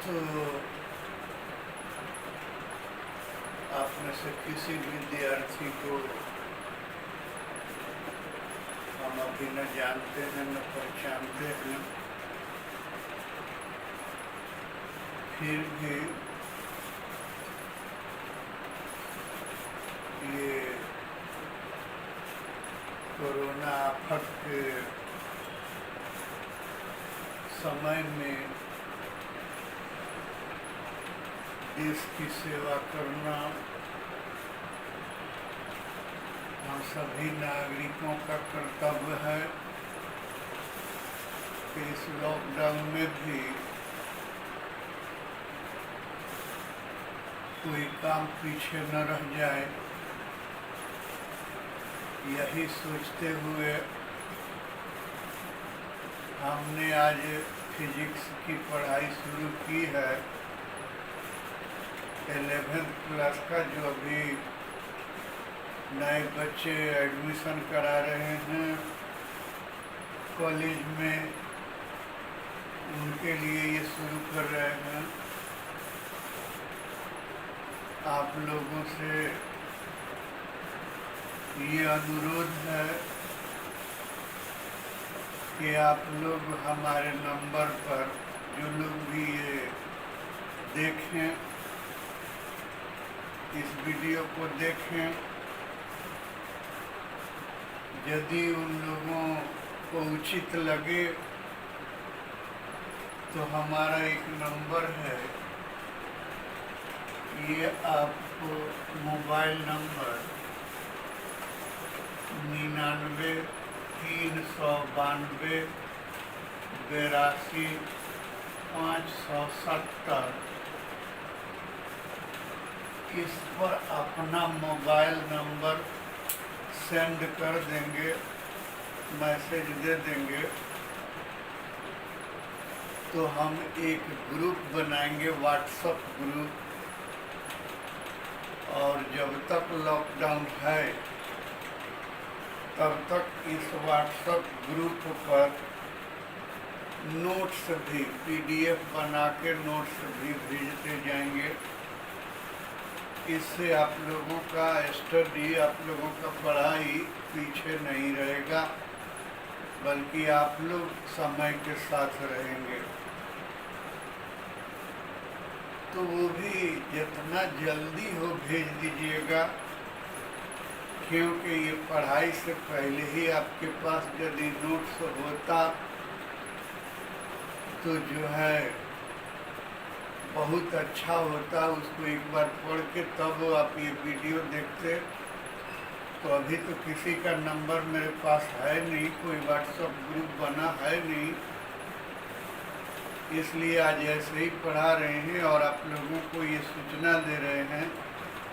तो आप में से किसी विद्यार्थी को हम अभी न जानते हैं न पहचानते हैं, फिर भी ये कोरोना आफत के समय में देश की सेवा करना हम सभी नागरिकों का कर्तव्य है कि इस लॉकडाउन में भी कोई काम पीछे न रह जाए। यही सोचते हुए हमने आज फिजिक्स की पढ़ाई शुरू की है। 11th क्लास का जो अभी नए बच्चे एडमिशन करा रहे हैं कॉलेज में, उनके लिए ये शुरू कर रहे हैं। आप लोगों से ये अनुरोध है कि आप लोग हमारे नंबर पर, जो लोग भी ये देखें, इस वीडियो को देखें, यदि उन लोगों को उचित लगे तो हमारा एक नंबर है, ये आपको मोबाइल नंबर 99 392 82 570, इस पर अपना मोबाइल नंबर सेंड कर देंगे, मैसेज दे देंगे, तो हम एक ग्रुप बनाएंगे, व्हाट्सएप ग्रुप। और जब तक लॉकडाउन है तब तक इस व्हाट्सएप ग्रुप पर नोट्स भी, PDF बना के नोट्स भी भेजते जाएंगे। इससे आप लोगों का स्टडी, आप लोगों का पढ़ाई पीछे नहीं रहेगा, बल्कि आप लोग समय के साथ रहेंगे। तो वो भी जितना जल्दी हो भेज दीजिएगा, क्योंकि ये पढ़ाई से पहले ही आपके पास यदि नोट्स होता तो जो है बहुत अच्छा होता। उसको एक बार पढ़ के तब आप ये वीडियो देखते। तो अभी तो किसी का नंबर मेरे पास है नहीं, कोई व्हाट्सएप ग्रुप बना है नहीं, इसलिए आज ऐसे ही पढ़ा रहे हैं और आप लोगों को ये सूचना दे रहे हैं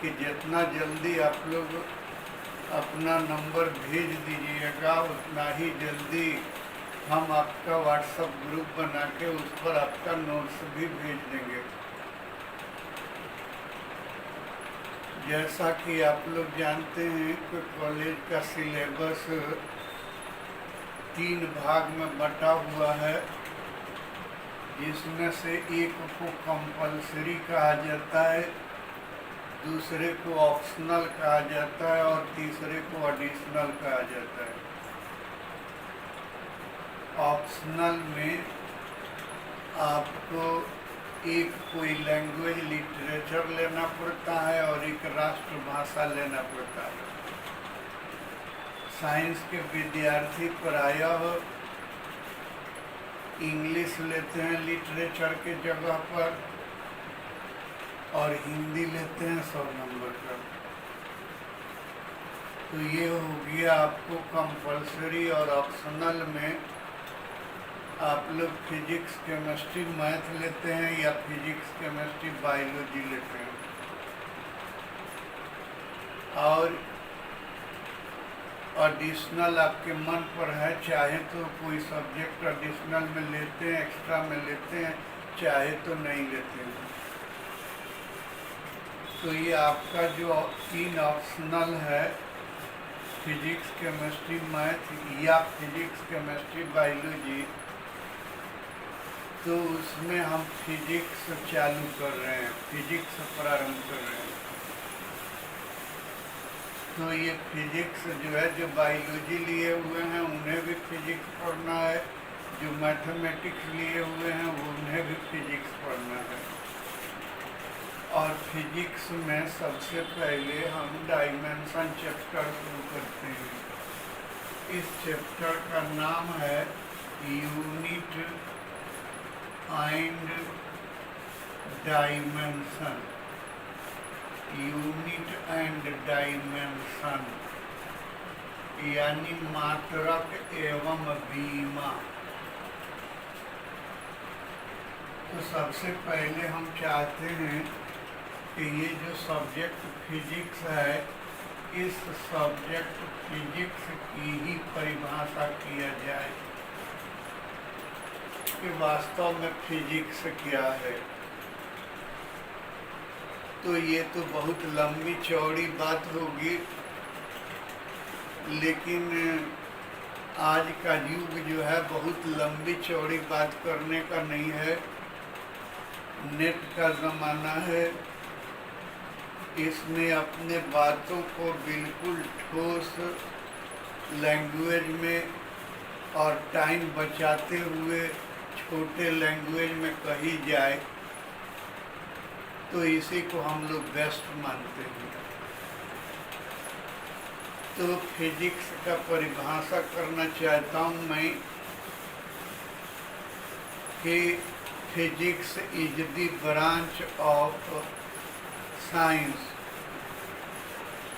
कि जितना जल्दी आप लोग अपना नंबर भेज दीजिएगा, उतना ही जल्दी हम आपका व्हाट्सएप ग्रुप बना के उस पर आपका नोट्स भी भेज देंगे। जैसा कि आप लोग जानते हैं कि कॉलेज का सिलेबस 3 भाग में बटा हुआ है, जिसमें से एक को कंपल्सरी कहा जाता है, दूसरे को ऑप्शनल कहा जाता है और तीसरे को एडिशनल कहा जाता है। ऑप्शनल में आपको एक कोई लैंग्वेज लिटरेचर लेना पड़ता है और एक राष्ट्रभाषा लेना पड़ता है। साइंस के विद्यार्थी प्रायः इंग्लिश लेते हैं लिटरेचर के जगह पर और हिंदी लेते हैं 100 नंबर का। तो ये हो गया आपको कंपल्सरी। और ऑप्शनल में आप लोग फिजिक्स, केमिस्ट्री, मैथ लेते हैं या फिजिक्स, केमिस्ट्री, बायोलॉजी लेते हैं। और एडिशनल आपके मन पर है, चाहे तो कोई सब्जेक्ट एडिशनल में लेते हैं, एक्स्ट्रा में लेते हैं, चाहे तो नहीं लेते हैं। तो ये आपका जो 3 ऑप्शनल है, फिजिक्स, केमिस्ट्री, मैथ या फिजिक्स, केमिस्ट्री, बायोलॉजी, तो उसमें हम फिजिक्स चालू कर रहे हैं, फिजिक्स प्रारंभ कर रहे हैं। तो ये फिजिक्स जो है, जो बायोलॉजी लिए हुए हैं उन्हें भी फिजिक्स पढ़ना है, जो मैथमेटिक्स लिए हुए हैं उन्हें भी फिजिक्स पढ़ना है। और फिजिक्स में सबसे पहले हम डायमेंशन चैप्टर शुरू करते हैं। इस चैप्टर का नाम है unit and dimension. Unit and dimension यानी मात्रक एवं बीमा। तो सबसे पहले हम चाहते हैं कि ये जो सब्जेक्ट फिजिक्स है, इस सब्जेक्ट फिजिक्स की ही परिभाषा किया जाए कि वास्तव में फिजिक्स क्या है। तो ये तो बहुत लंबी चौड़ी बात होगी, लेकिन आज का युग जो है बहुत लंबी चौड़ी बात करने का नहीं है। नेट का ज़माना है, इसमें अपने बातों को बिल्कुल ठोस लैंग्वेज में और टाइम बचाते हुए छोटे लैंग्वेज में कही जाए, तो इसी को हम लोग बेस्ट मानते हैं। तो फिजिक्स का परिभाषा करना चाहता हूँ मैं कि physics is the branch of science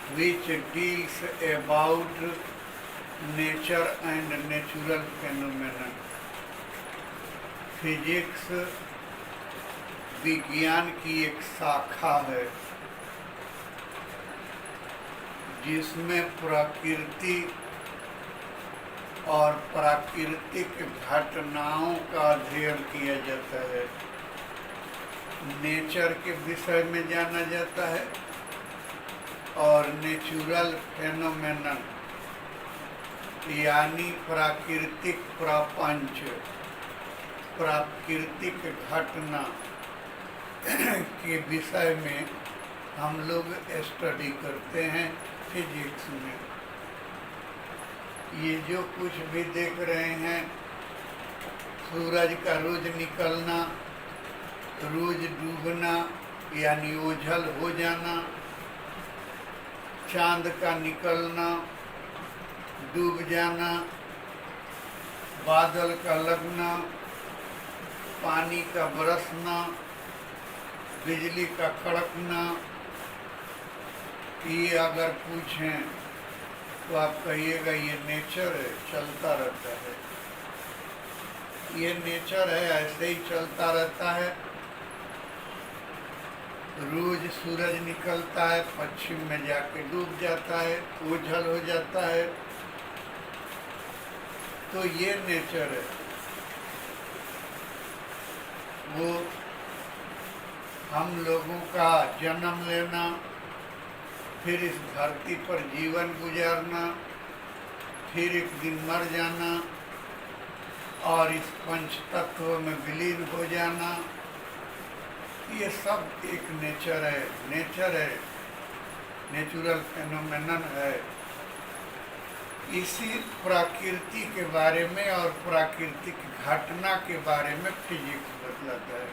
which deals about nature and natural phenomena। Physics विज्ञान की एक शाखा है जिसमें प्रकृति और प्राकृतिक घटनाओं का अध्ययन किया जाता है। नेचर के विषय में जाना जाता है और नेचुरल फेनोमेनन यानी प्राकृतिक प्रपंच, प्राकृतिक घटना के विषय में हम लोग स्टडी करते हैं फिजिक्स में। ये जो कुछ भी देख रहे हैं, सूरज का रोज निकलना, रोज डूबना यानी ओझल हो जाना, चांद का निकलना, डूब जाना, बादल का लगना, पानी का बरसना, बिजली का कड़कना, ये अगर पूछें तो आप कहिएगा ये नेचर है, चलता रहता है। ये नेचर है, ऐसे ही चलता रहता है। रोज सूरज निकलता है, पश्चिम में जाके डूब जाता है, ओझल हो जाता है। तो ये नेचर है। वो हम लोगों का जन्म लेना, फिर इस धरती पर जीवन गुजारना, फिर एक दिन मर जाना और इस पंच तत्व में विलीन हो जाना, ये सब एक नेचर है। नेचर है, नेचुरल फेनोमेनन है। इसी प्रकृति के बारे में और प्राकृतिक घटना के बारे में फिजिक्स बतलाता है।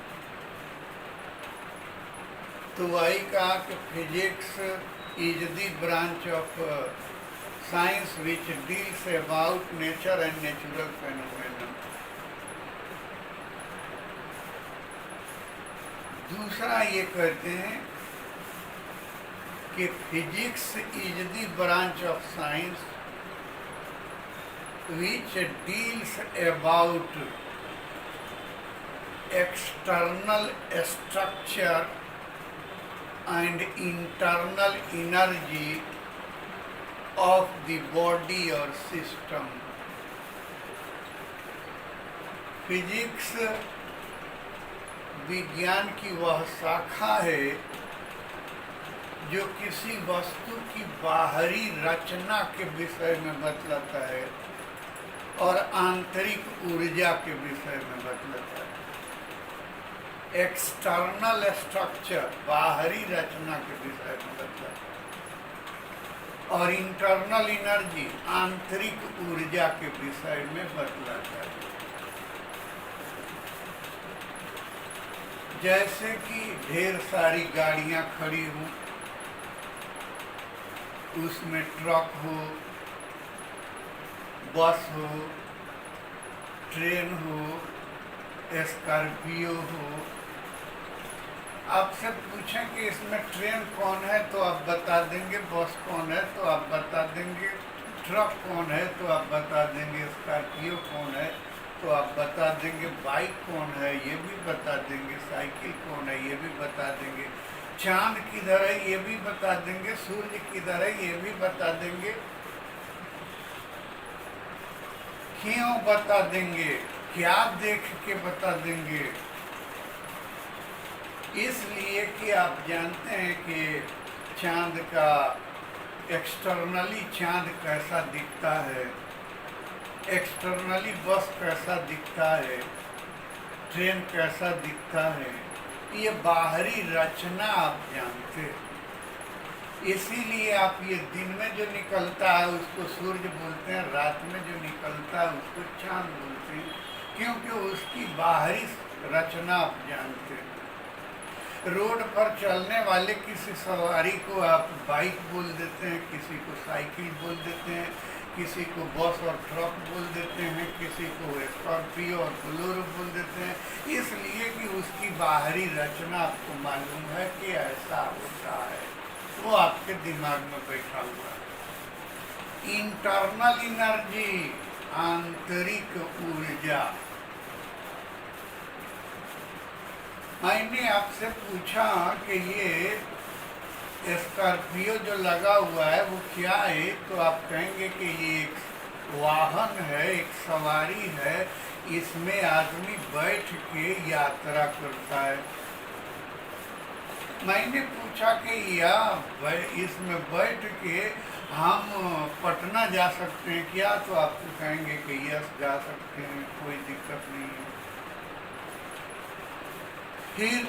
तो वही कहा कि physics is the branch of science which deals about nature and natural phenomenon. दूसरा ये कहते हैं कि physics is the branch of science which deals about external structure and internal energy of the body or system। Physics विज्ञान की वह शाखा है जो किसी वस्तु की बाहरी रचना के विषय में बतलाता है और आंतरिक ऊर्जा के विषय में बतलाता है। एक्सटर्नल स्ट्रक्चर, बाहरी रचना के विषय में बतलाता है, और इंटरनल एनर्जी, आंतरिक ऊर्जा के विषय में बतलाता है। जैसे कि ढेर सारी गाड़ियां खड़ी हों, उसमें ट्रक हो, बस हो, ट्रेन हो, स्कॉर्पियो हो। आपसे पूछें कि इसमें ट्रेन कौन है तो आप बता देंगे, बस कौन है तो आप बता देंगे, ट्रक कौन है तो आप बता देंगे, स्कॉर्पियो कौन है तो आप बता देंगे, बाइक कौन है ये भी बता देंगे, साइकिल कौन है ये भी बता देंगे, चांद किधर है ये भी बता देंगे, सूर्य किधर है ये भी बता देंगे। क्यों बता देंगे? क्या देख के बता देंगे? इसलिए कि आप जानते हैं कि चांद का एक्सटर्नली चांद कैसा दिखता है, एक्सटर्नली बस कैसा दिखता है, ट्रेन कैसा दिखता है, ये बाहरी रचना आप जानते हैं। इसीलिए आप ये दिन में जो निकलता है उसको सूर्य बोलते हैं, रात में जो निकलता है उसको चांद बोलते हैं, क्योंकि उसकी बाहरी रचना आप जानते हैं। रोड पर चलने वाले किसी सवारी को आप बाइक बोल देते हैं, किसी को साइकिल बोल देते हैं, किसी को बस और ट्रक बोल देते हैं, किसी को स्कॉर्पियो और बोलेरो बोल देते हैं, इसलिए कि उसकी बाहरी रचना आपको मालूम है कि ऐसा होता है, वो आपके दिमाग में बैठा हुआ है। इंटरनल एनर्जी, आंतरिक ऊर्जा। मैंने आपसे पूछा कि ये स्कॉर्पियो जो लगा हुआ है वो क्या है, तो आप कहेंगे कि ये एक वाहन है, एक सवारी है, इसमें आदमी बैठ के यात्रा करता है। मैंने पूछा कि इसमें बैठ के हम पटना जा सकते हैं क्या, तो आप कहेंगे कि यस जा सकते हैं, कोई दिक्कत नहीं है। फिर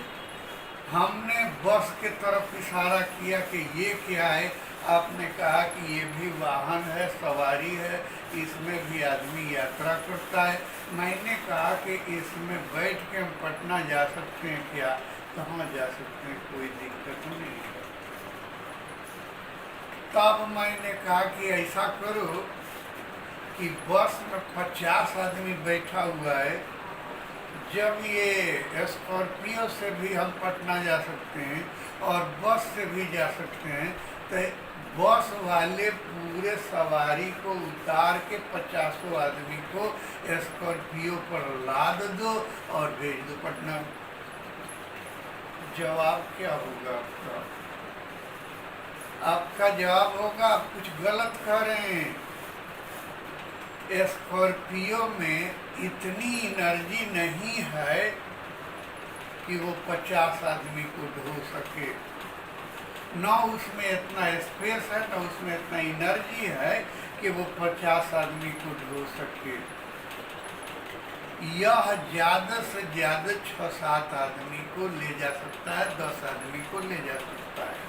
हमने बस के तरफ इशारा किया कि ये क्या है, आपने कहा कि ये भी वाहन है, सवारी है, इसमें भी आदमी यात्रा करता है। मैंने कहा कि इसमें बैठ के हम पटना जा सकते हैं क्या, कहाँ जा सकते हैं, कोई दिक्कत नहीं है। तब मैंने कहा कि ऐसा करो कि बस में 50 आदमी बैठा हुआ है, जब ये स्कॉर्पियो से भी हम पटना जा सकते हैं और बस से भी जा सकते हैं, तो बस वाले पूरे सवारी को उतार के 50 आदमी को स्कॉर्पियो पर लाद दो और भेज दो पटना। जवाब क्या होगा आपका? आपका जवाब होगा आप कुछ गलत कह रहे हैं। स्कॉर्पियो में इतनी एनर्जी नहीं है कि वो 50 आदमी को ढो सके, न उसमें इतना स्पेस है, न उसमें इतना एनर्जी है कि वो 50 आदमी को ढो सके। यह ज़्यादा से ज़्यादा 6-7 आदमी को ले जा सकता है, 10 आदमी को ले जा सकता है,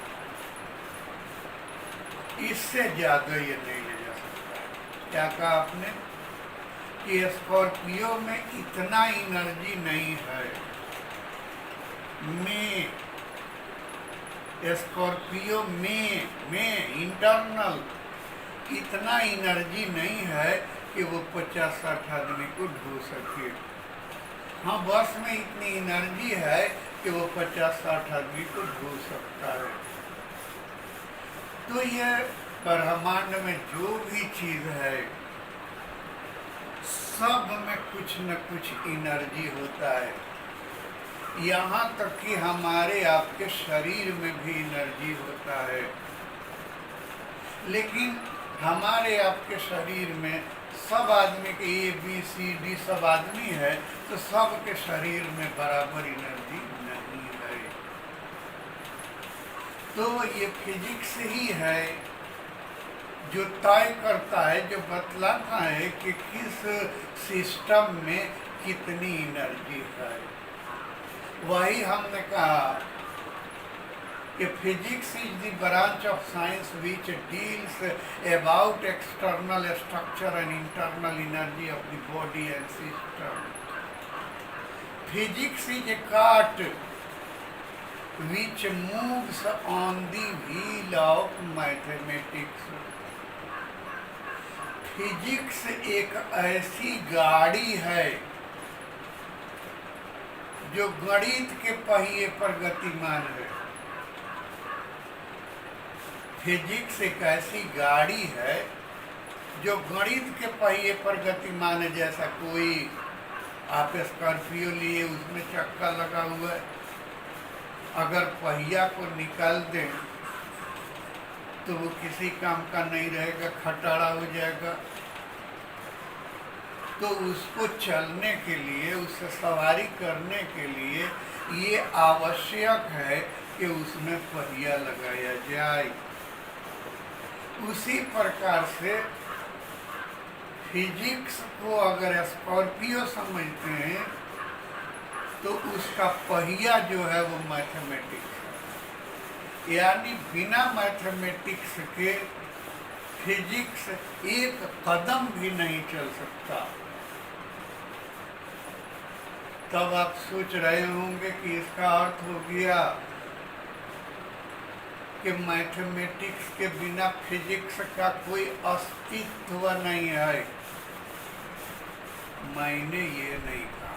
इससे ज़्यादा ये नहीं ले जा सकता है। क्या कहा आपने? कि स्कॉर्पियो में इतना एनर्जी नहीं है, स्कॉर्पियो में इंटरनल इतना एनर्जी नहीं है कि वो 50-60 आदमी को ढो सके। हाँ, बस में इतनी एनर्जी है कि वो 50-60 आदमी को ढो सकता है। तो ये ब्रह्मांड में जो भी चीज़ है सब में कुछ न कुछ एनर्जी होता है। यहाँ तक कि हमारे आपके शरीर में भी एनर्जी होता है, लेकिन हमारे आपके शरीर में सब आदमी के ABCD सब आदमी है, तो सब के शरीर में बराबर एनर्जी नहीं है। तो ये फिजिक्स ही है जो तय करता है, जो बतलाता है कि किस सिस्टम में कितनी एनर्जी है। वही हमने कहा कि physics is the branch of science which deals about external structure and internal energy of the body and system. Physics is a cart which moves on the wheel of mathematics. Physics एक ऐसी गाड़ी है जो गणित के पहिए पर गतिमान है. फिजिक्स एक ऐसी गाड़ी है जो गणित के पहिए पर गतिमान है. जैसा कोई आप स्कॉर्पियो लिए, उसमें चक्का लगा हुआ है, अगर पहिया को निकाल दें तो वो किसी काम का नहीं रहेगा, खटारा हो जाएगा. तो उसको चलने के लिए, उससे सवारी करने के लिए ये आवश्यक है कि उसमें पहिया लगाया जाए. उसी प्रकार से फिजिक्स को अगर स्कॉर्पियो समझते हैं तो उसका पहिया जो है वो मैथमेटिक्स है. यानी बिना मैथमेटिक्स के फिजिक्स एक कदम भी नहीं चल सकता. तब आप सोच रहे होंगे कि इसका अर्थ हो गया कि मैथमेटिक्स के बिना फिजिक्स का कोई अस्तित्व नहीं है. मैंने ये नहीं कहा.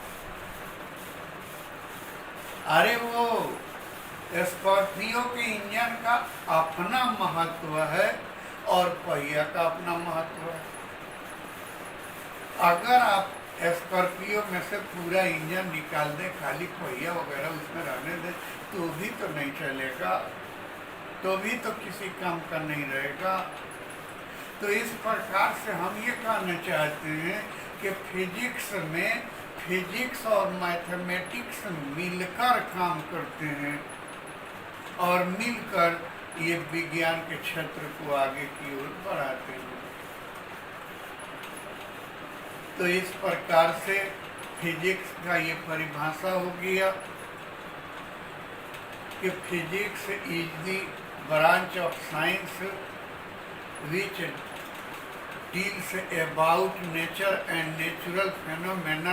अरे वो स्कॉर्पियो के इंजन का अपना महत्व है और पहिया का अपना महत्व है. अगर आप स्कॉर्पियो में से पूरा इंजन निकाल दें, खाली पहिया वगैरह उसमें रहने दें, तो भी तो नहीं चलेगा, तो भी तो किसी काम का नहीं रहेगा. तो इस प्रकार से हम ये कहना चाहते हैं कि फिजिक्स में फिजिक्स और मैथमेटिक्स मिलकर काम करते हैं और मिलकर ये विज्ञान के क्षेत्र को आगे की ओर बढ़ाते हैं. तो इस प्रकार से फिजिक्स का ये परिभाषा हो गया कि physics is the branch of science which deals about nature and natural phenomena.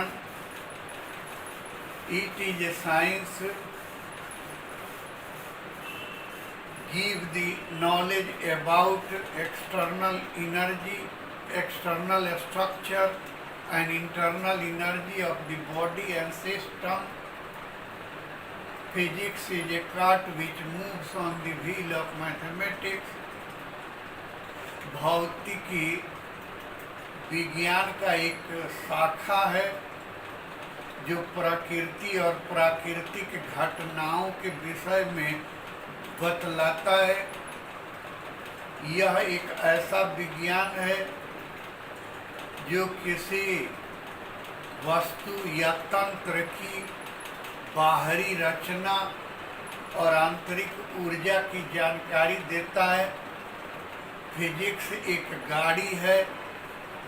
It is a science give the knowledge about external energy, external structure and internal energy of the body and system. Physics is a cart which moves on the wheel of mathematics. भौतिकी विज्ञान का एक शाखा है जो प्रकृति और प्राकृतिक घटनाओं के विषय में बतलाता है. यह एक ऐसा विज्ञान है जो किसी वस्तु या तंत्र की बाहरी रचना और आंतरिक ऊर्जा की जानकारी देता है. फिजिक्स एक गाड़ी है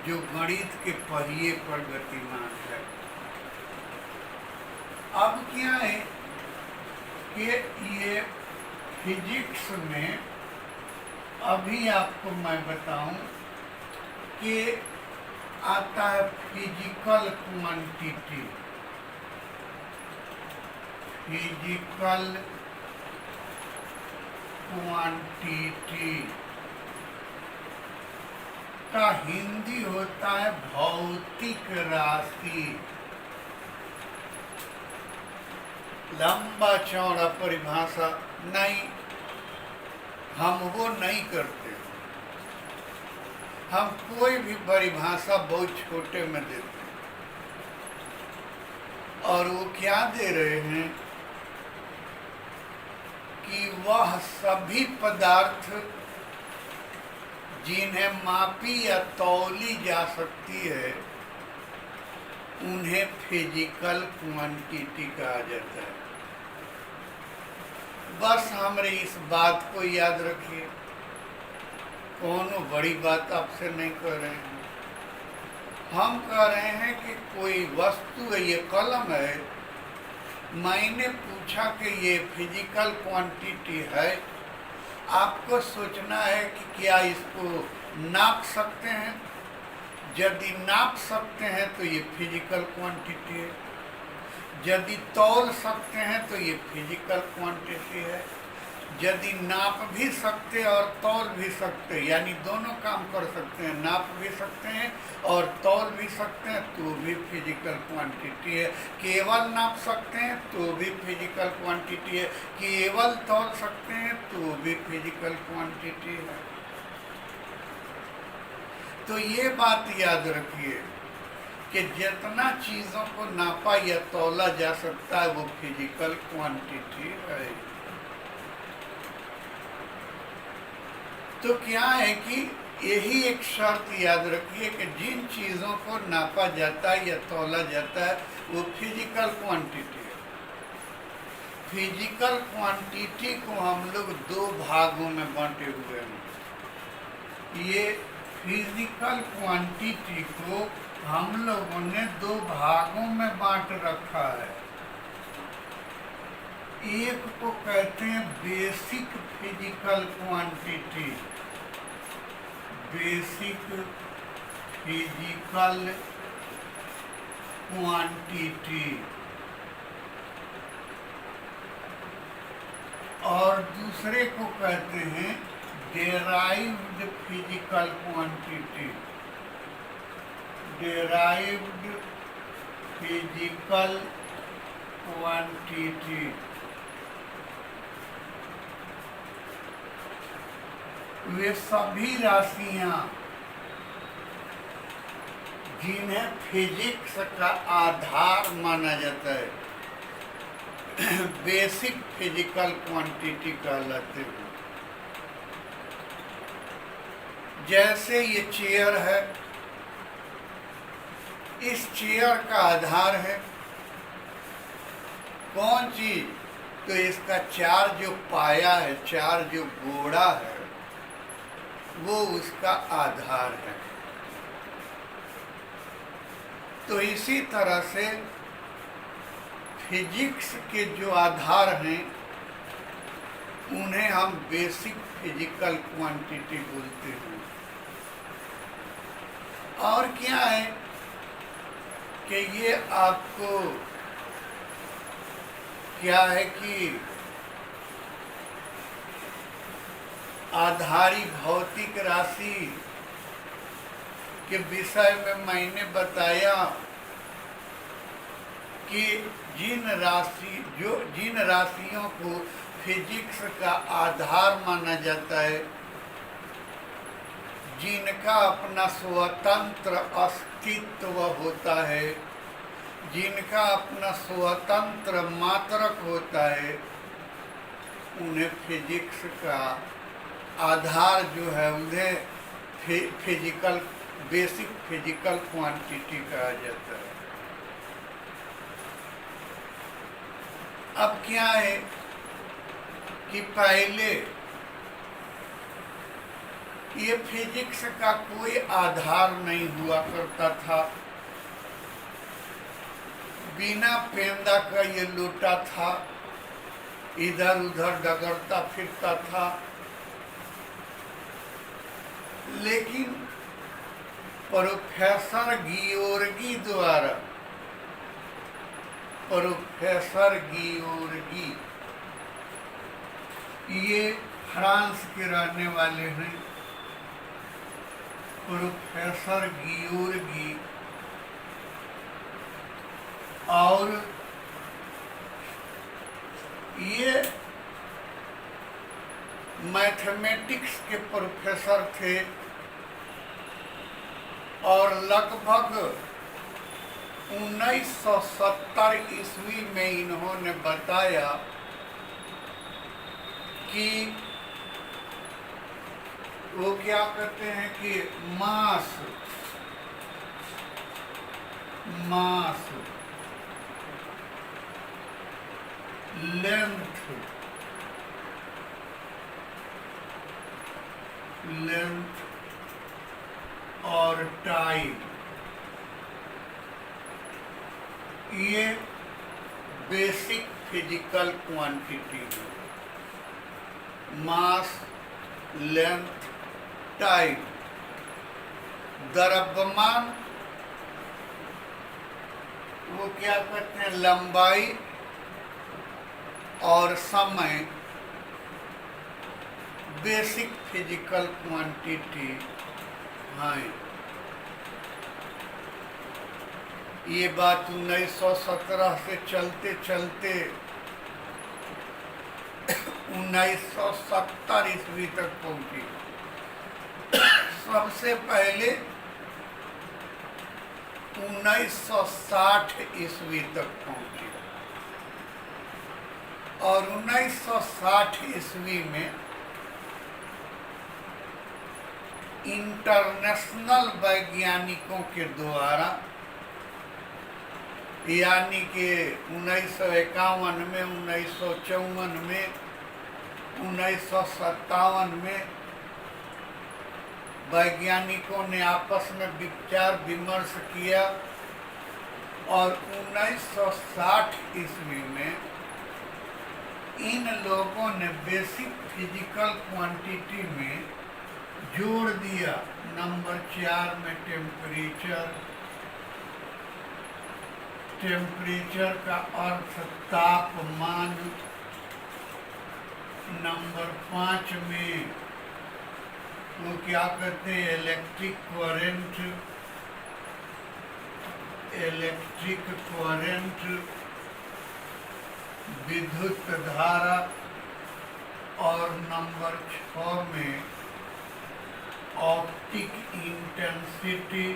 जो गणित के पहिए पर गतिमान है. अब क्या है कि ये फिजिक्स में अभी आपको मैं बताऊं कि आता है फिजिकल क्वांटिटी. फिजिकल क्वांटिटी का हिंदी होता है भौतिक राशि. लंबा चौड़ा परिभाषा नहीं, हम वो नहीं करते. हम कोई भी परिभाषा बहुत छोटे में देते हैं. और वो क्या दे रहे हैं कि वह सभी पदार्थ जिन्हें मापी या तौली जा सकती है उन्हें फिजिकल क्वांटिटी कहा जाता है. बस हमारे इस बात को याद रखिए. कोनो बड़ी बात आपसे नहीं कह रहे हैं. हम कह रहे हैं कि कोई वस्तु है, ये कलम है, मैंने पूछा कि ये फिजिकल क्वांटिटी है, आपको सोचना है कि क्या इसको नाप सकते हैं। यदि नाप सकते हैं तो ये फिजिकल क्वांटिटी है, यदि तौल सकते हैं तो ये फिजिकल क्वांटिटी है, यदि नाप भी सकते और तौल भी सकते, यानी दोनों काम कर सकते हैं, नाप भी सकते हैं और तौल भी सकते हैं, तो भी फिजिकल क्वांटिटी है। केवल नाप सकते हैं तो भी फिजिकल क्वांटिटी है, केवल तौल सकते हैं तो भी फिजिकल क्वांटिटी है। तो ये बात याद रखिए कि जितना चीज़ों को नापा या तौला जा सकता है वो फिजिकल क्वांटिटी है। तो क्या है कि यही एक शर्त याद रखिए कि जिन चीज़ों को नापा जाता है या तौला जाता है वो फिजिकल क्वांटिटी है। फिजिकल क्वांटिटी को हम लोग दो भागों में बांटे हुए हैं। ये फिजिकल क्वांटिटी को हम लोगों ने दो भागों में बांट रखा है। एक को कहते हैं basic physical quantity, basic physical quantity, और दूसरे को कहते हैं derived physical quantity, derived physical quantity. वे सभी राशियां जिन्हें फिजिक्स का आधार माना जाता है बेसिक फिजिकल क्वांटिटी कहलाते हैं। जैसे ये चेयर है, इस चेयर का आधार है कौन चीज? तो इसका चार जो पाया है, चार जो गोड़ा है, वो उसका आधार है। तो इसी तरह से फिजिक्स के जो आधार हैं उन्हें हम बेसिक फिजिकल क्वांटिटी बोलते हैं। और क्या है कि ये आपको क्या है कि आधारी भौतिक राशि के विषय में मैंने बताया कि जिन राशियों को फिजिक्स का आधार माना जाता है, जिनका अपना स्वतंत्र अस्तित्व होता है, जिनका अपना स्वतंत्र मात्रक होता है, उन्हें फिजिक्स का आधार जो है उन्हें फिजिकल बेसिक फिजिकल क्वांटिटी कहा जाता है। अब क्या है कि पहले ये फिजिक्स का कोई आधार नहीं हुआ करता था, बिना पेंदा का ये लोटा था, इधर उधर डगरता फिरता था। लेकिन प्रोफेसर गियोर्गी द्वारा, प्रोफेसर गियोर्गी ये फ्रांस के रहने वाले हैं, प्रोफेसर गियोर्गी, और ये मैथमेटिक्स के प्रोफेसर थे और लगभग 1970 ईस्वी में इन्होंने बताया कि वो क्या कहते हैं कि मास लेंथ और टाइम, ये बेसिक फिजिकल क्वांटिटी में मास, लेंथ, टाइम, द्रव्यमान वो क्या कहते हैं, लंबाई और समय बेसिक फिजिकल क्वांटिटी हैं। ये बात 1917 से चलते चलते 1970 ईस्वी तक पहुंची। सबसे पहले 1960 ईस्वी तक पहुंची और 1960 ईस्वी में इंटरनेशनल वैज्ञानिकों के द्वारा, यानी कि 1951 में, 1954 में, 1957 में वैज्ञानिकों ने आपस में विचार विमर्श किया और 1960 ईस्वी में इन लोगों ने बेसिक फिजिकल क्वांटिटी में जोड़ दिया नंबर 4 में टेम्परेचर का अर्थ तापमान, नंबर 5 में वो क्या कहते हैं, इलेक्ट्रिक करंट, विद्युत धारा, और नंबर 6 में ऑप्टिक इंटेंसिटी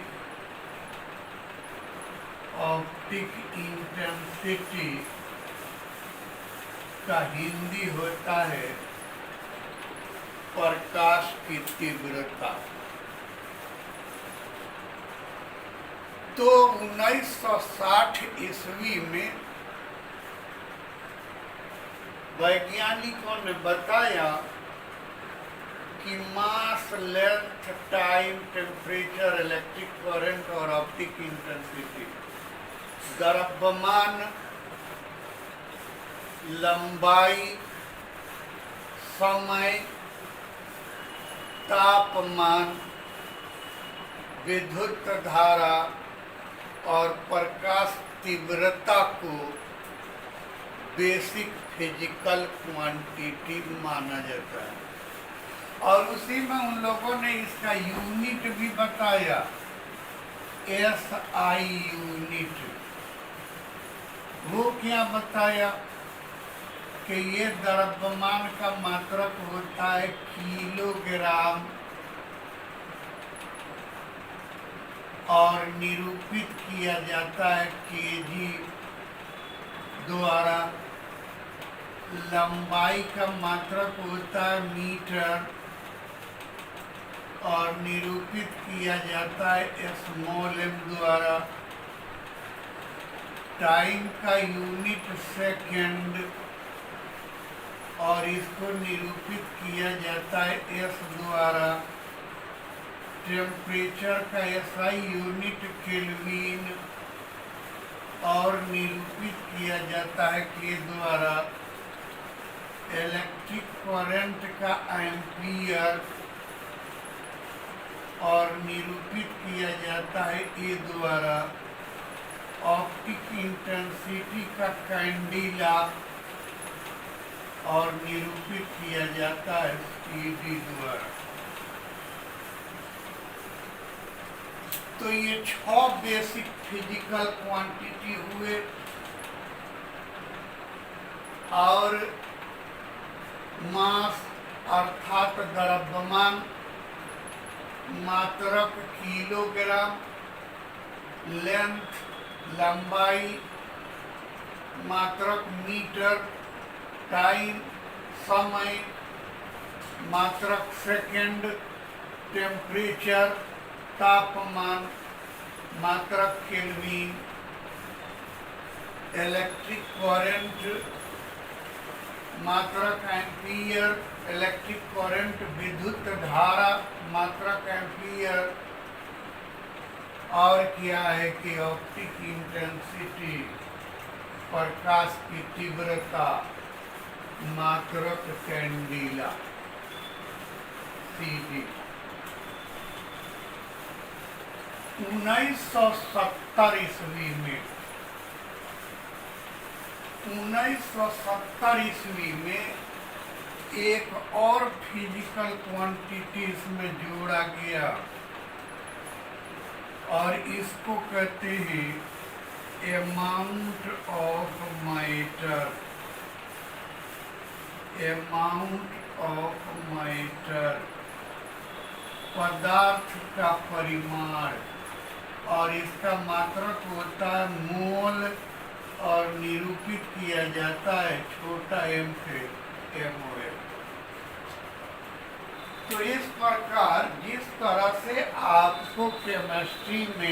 का हिंदी होता है प्रकाश की तीव्रता। तो 1960 ईस्वी में वैज्ञानिकों ने बताया कि mass, length, time, temperature, electric current और ऑप्टिक इंटेंसिटी, द्रव्यमान, लंबाई, समय, तापमान, विद्युत धारा और प्रकाश तीव्रता को बेसिक फिजिकल क्वांटिटी माना जाता है। और उसी में उन लोगों ने इसका यूनिट भी बताया, SI यूनिट। वो क्या बताया कि ये द्रव्यमान का मात्रक होता है किलोग्राम और निरूपित किया जाता है केजी द्वारा। लंबाई का मात्रक होता है मीटर और निरूपित किया जाता है स्मॉल m द्वारा। टाइम का यूनिट सेकंड और इसको निरूपित किया जाता है S द्वारा। टेम्परेचर का SI यूनिट केल्विन और निरूपित किया जाता है K द्वारा। इलेक्ट्रिक करंट का एम्पियर और निरूपित किया जाता है A द्वारा। ऑप्टिक इंटेंसिटी का कैंडिला और निरूपित किया जाता है CD द्वारा। तो ये 6 बेसिक फिजिकल क्वांटिटी हुए और मास अर्थात द्रव्यमान मात्रक किलोग्राम, लेंथ लंबाई मात्रक मीटर, टाइम समय मात्रक सेकंड, टेम्परेचर तापमान मात्रक केल्विन, इलेक्ट्रिक करंट मात्रक एम्पियर, इलेक्ट्रिक करंट विद्युत धारा मात्रक एम्पियर, और क्या है कि ऑप्टिक इंटेंसिटी प्रकाश की तीव्रता मात्रक कैंडिला CD। 1970 ईस्वी में 1970 ईस्वी में एक और फिजिकल क्वांटिटी इसमें जोड़ा गया और इसको कहते हैं amount of matter. Amount of matter, पदार्थ का परिमाण, और इसका मात्रक होता है मोल और निरूपित किया जाता है छोटा m से MOL। तो इस प्रकार जिस तरह से आपको केमिस्ट्री में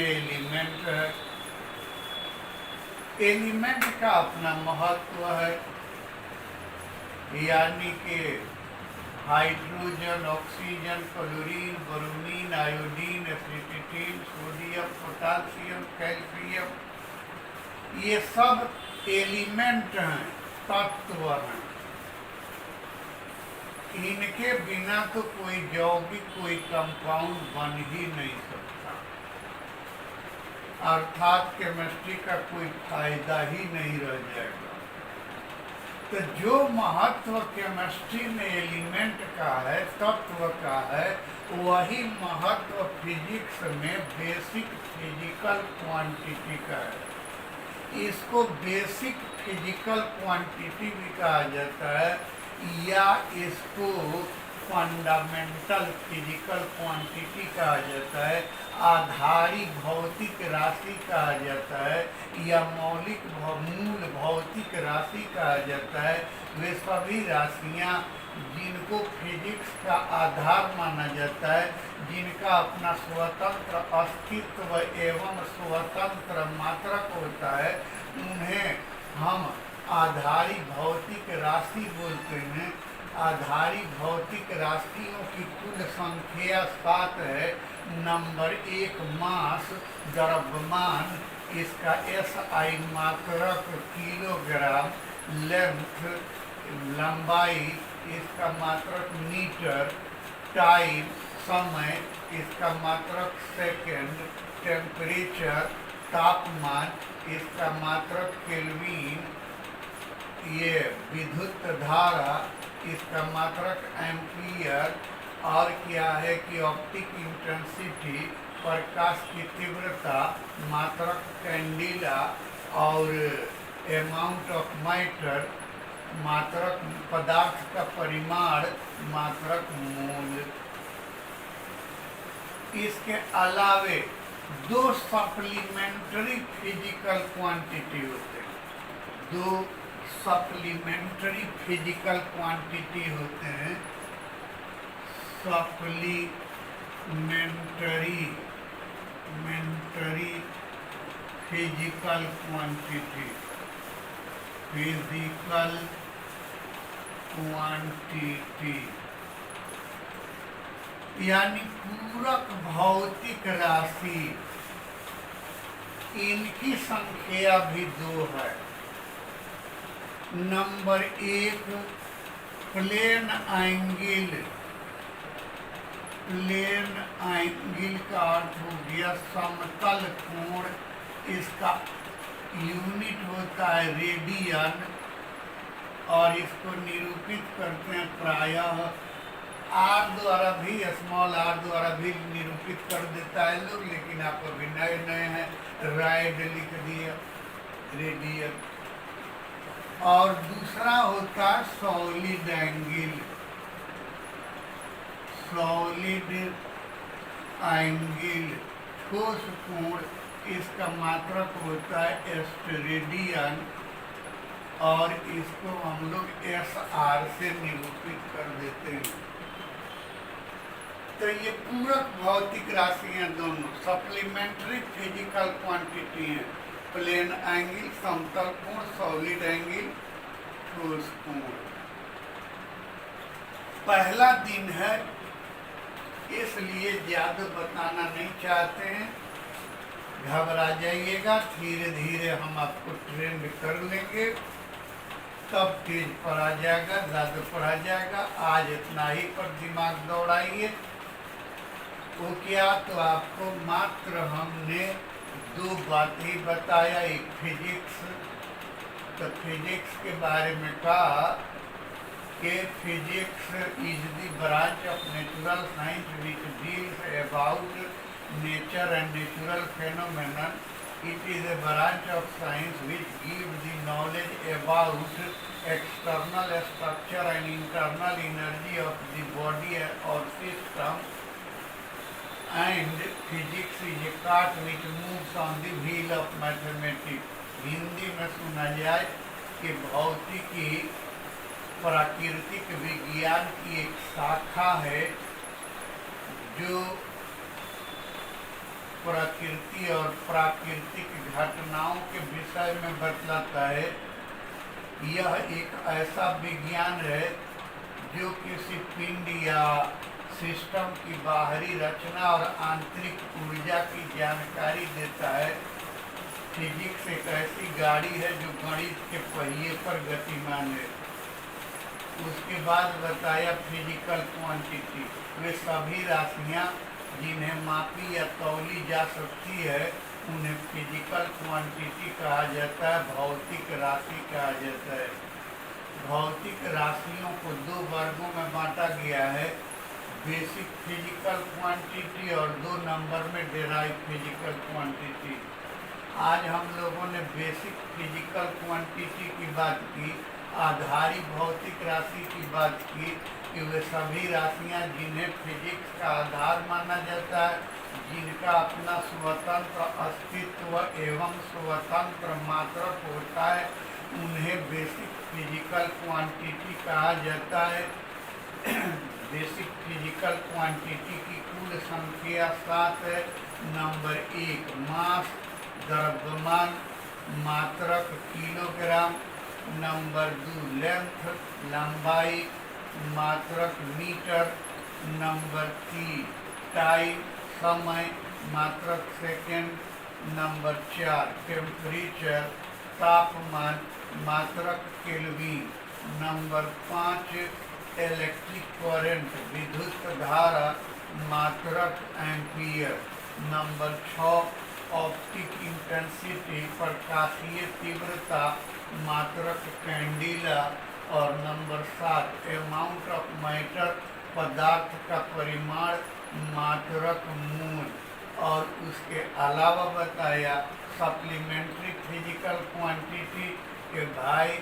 एलिमेंट का अपना महत्व है, यानी कि hydrogen, oxygen, chlorine, bromine, iodine, acetylene, sodium, potassium, calcium, ये सब एलिमेंट हैं, तत्व हैं। इनके बिना तो कोई यौगिक, कोई कंपाउंड बन ही नहीं सकता, अर्थात केमिस्ट्री का कोई फायदा ही नहीं रह जाएगा। तो जो महत्व केमिस्ट्री में एलिमेंट का है, तत्व का है, वही महत्व फिजिक्स में बेसिक फिजिकल क्वांटिटी का है। इसको बेसिक फिजिकल क्वांटिटी भी कहा जाता है, या इसको फंडामेंटल फिजिकल क्वांटिटी कहा जाता है, आधारी भौतिक राशि कहा जाता है, या मौलिक मूल भौतिक राशि कहा जाता है। वे सभी राशियां जिनको फिजिक्स का आधार माना जाता है, जिनका अपना स्वतंत्र अस्तित्व एवं स्वतंत्र मात्रक होता है, उन्हें हम आधारी भौतिक राशि बोलते हैं। आधारी भौतिक राशियों की कुल संख्या 7 है। नंबर 1 मास, द्रव्यमान, इसका SI मात्रक किलोग्राम, लेंथ लंबाई, इसका मात्रक मीटर, टाइम समय, इसका मात्रक सेकंड, टेम्परेचर तापमान, इसका मात्रक केल्विन, ये विद्युत धारा, इसका मात्रक एम्पियर, और क्या है कि ऑप्टिक इंटेंसिटी, प्रकाश की तीव्रता, मात्रक कैंडिला, और अमाउंट ऑफ मैटर, मात्रक पदार्थ का परिमाण, मात्रक मोल। इसके अलावे 2 सप्लीमेंट्री फिजिकल क्वांटिटी होते हैं। 2 सप्लीमेंट्री फिजिकल क्वांटिटी होते हैं। Supplementary physical quantity, physical quantity यानी पूरक भौतिक राशि। इनकी संख्या भी 2 है। Number 1 plane angle. Plane angle का अर्थ हो गया समतल कोण। इसका यूनिट होता है रेडियन, और इसको निरूपित करते हैं प्रायः R द्वारा भी, स्मॉल r द्वारा भी निरूपित कर देता है लोग, लेकिन आप अभी नए हैं, राइड लिख दिया, रेडियन। और दूसरा होता है सॉलिड एंगल। सॉलिड एंगल ठोस कोण, इसका मात्रक होता है एस्टेरेडियन, और इसको हम लोग SR से निरूपित कर देते हैं। तो ये पूरक भौतिक राशियां दोनों सप्लीमेंट्री फिजिकल क्वांटिटी हैं। प्लेन एंगल समतल कोण, सॉलिड एंगल ठोस कोण। पहला दिन है, इसलिए ज्यादा बताना नहीं चाहते हैं। घबरा जाइएगा, धीरे धीरे हम आपको ट्रेंड कर लेंगे, तब तेज पढ़ा जाएगा, ज़्यादा पढ़ा जाएगा। आज इतना ही पर दिमाग दौड़ाइए। वो क्या, तो आपको मात्र हमने 2 बात ही बताया, एक फिजिक्स, तो फिजिक्स के बारे में कहा कि physics is the branch of natural science which deals about nature and natural phenomenon. It is a branch of science which gives the knowledge about external structure and internal energy of the body or system. And physics is a cart which moves on the wheel of mathematics. Hindi में सुना जाए कि भौतिकी प्राकृतिक विज्ञान की एक शाखा है जो प्रकृति और प्राकृतिक घटनाओं के विषय में बतलाता है। यह एक ऐसा विज्ञान है जो किसी पिंड या सिस्टम की बाहरी रचना और आंतरिक ऊर्जा की जानकारी देता है। फिजिक्स एक ऐसी गाड़ी है जो गणित के पहिए पर गतिमान है। उसके बाद बताया फिजिकल क्वांटिटी, वे सभी राशियाँ जिन्हें मापी या तौली जा सकती है उन्हें फिजिकल क्वांटिटी कहा जाता है, भौतिक राशि कहा जाता है। भौतिक राशियों को 2 वर्गों में बांटा गया है, बेसिक फिजिकल क्वांटिटी और 2 नंबर में डेराइव फिजिकल क्वांटिटी। आज हम लोगों ने बेसिक फिजिकल क्वांटिटी की बात की, आधारी भौतिक राशि की बात की कि वे सभी राशियां जिन्हें फिजिक्स का आधार माना जाता है, जिनका अपना स्वतंत्र अस्तित्व एवं स्वतंत्र मात्रक होता है, उन्हें बेसिक फिजिकल क्वांटिटी कहा जाता है। बेसिक फिजिकल क्वांटिटी की कुल संख्या 7 है। नंबर 1 मास, द्रव्यमान, मात्रक किलोग्राम। नंबर 2 लेंथ, लंबाई, मात्रक मीटर। नंबर 3 टाइम, समय, मात्रक सेकेंड। नंबर 4 टेम्परेचर, तापमान, मात्रक केल्विन। नंबर 5 इलेक्ट्रिक करंट, विद्युत धारा, मात्रक एम्पियर। नंबर 6 ऑप्टिक इंटेंसिटी, प्रकाशीय तीव्रता, मात्रक कैंडिला। और नंबर 7 अमाउंट ऑफ मैटर, पदार्थ का परिमाण, मात्रक मूल। और उसके अलावा बताया सप्लीमेंट्री फिजिकल क्वांटिटी के भाई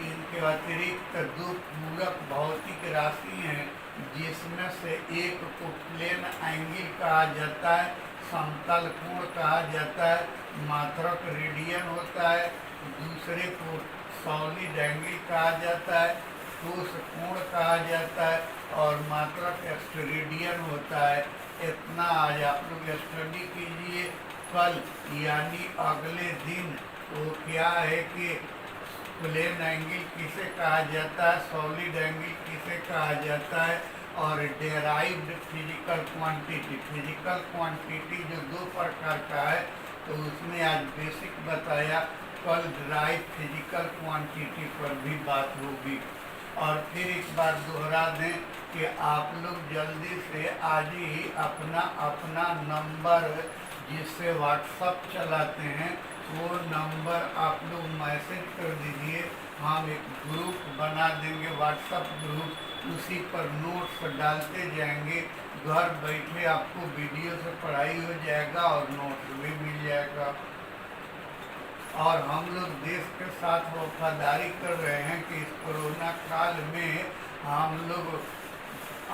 इनके अतिरिक्त 2 पूरक भौतिक राशि हैं, जिसमें से एक को प्लेन एंगल कहा जाता है, समतल कोण कहा जाता है, मात्रक रेडियन होता है। दूसरे को सॉलिड एंगल कहा जाता है, ठोस कोण कहा जाता है और मात्रक स्टेरेडियन होता है। इतना आज आप लोग स्टडी कीजिए। कल यानी अगले दिन तो क्या है कि प्लेन एंगल किसे कहा जाता है, सॉलिड एंगल किसे कहा जाता है, और derived physical quantity. Physical quantity जो 2 प्रकार का है, तो उसमें आज बेसिक बताया, कल डेराइव फिजिकल क्वांटिटी पर भी बात होगी। और फिर एक बार दोहरा दें कि आप लोग जल्दी से आज ही अपना नंबर जिससे व्हाट्सअप चलाते हैं वो नंबर आप लोग मैसेज कर दीजिए। हम एक ग्रुप बना देंगे, व्हाट्सअप ग्रुप, उसी पर नोट्स डालते जाएंगे। घर बैठे आपको वीडियो से पढ़ाई हो जाएगा और नोट्स भी मिल जाएगा। और हम लोग देश के साथ वफादारी कर रहे हैं कि इस कोरोना काल में हम लोग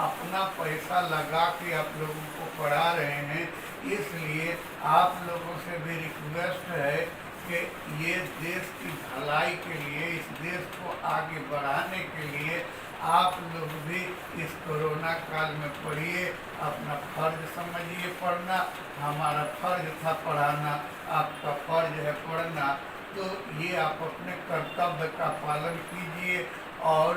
अपना पैसा लगा के आप लोगों को पढ़ा रहे हैं। इसलिए आप लोगों से भी रिक्वेस्ट है कि ये देश की भलाई के लिए, इस देश को आगे बढ़ाने के लिए आप लोग भी इस कोरोना काल में पढ़िए। अपना फर्ज समझिए पढ़ना, हमारा फर्ज था पढ़ाना, आपका फर्ज है पढ़ना। तो ये आप अपने कर्तव्य का पालन कीजिए और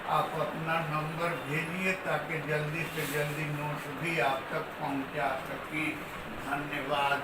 आप अपना नंबर भेजिए ताकि जल्दी से जल्दी नोट्स भी आप तक पहुंचा सकें। धन्यवाद।